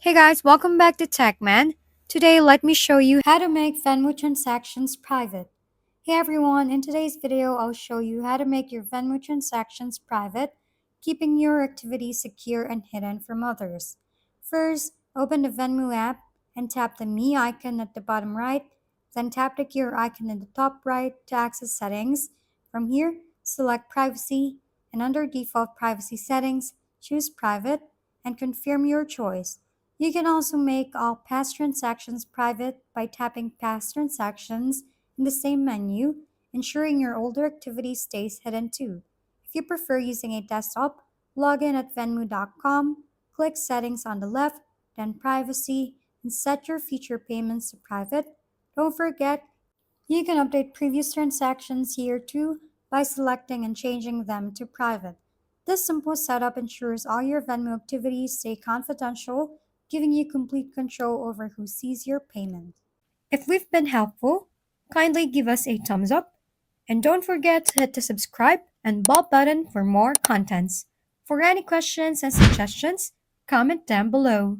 Hey guys, welcome back to TechMan. Today, let me show you how to make Venmo transactions private. Hey everyone, in today's video, I'll show you how to make your Venmo transactions private, keeping your activities secure and hidden from others. First, open the Venmo app and tap the Me icon at the bottom right, then tap the gear icon in the top right to access settings. From here, select Privacy, and under Default Privacy Settings, choose Private and confirm your choice. You can also make all past transactions private by tapping Past Transactions in the same menu, ensuring your older activity stays hidden too. If you prefer using a desktop, log in at venmo.com, click Settings on the left, then Privacy, and set your future payments to private. Don't forget, you can update previous transactions here too by selecting and changing them to private. This simple setup ensures all your Venmo activities stay confidential, giving you complete control over who sees your payment. If we've been helpful, kindly give us a thumbs up and don't forget to hit the subscribe and bell button for more contents. For any questions and suggestions, comment down below.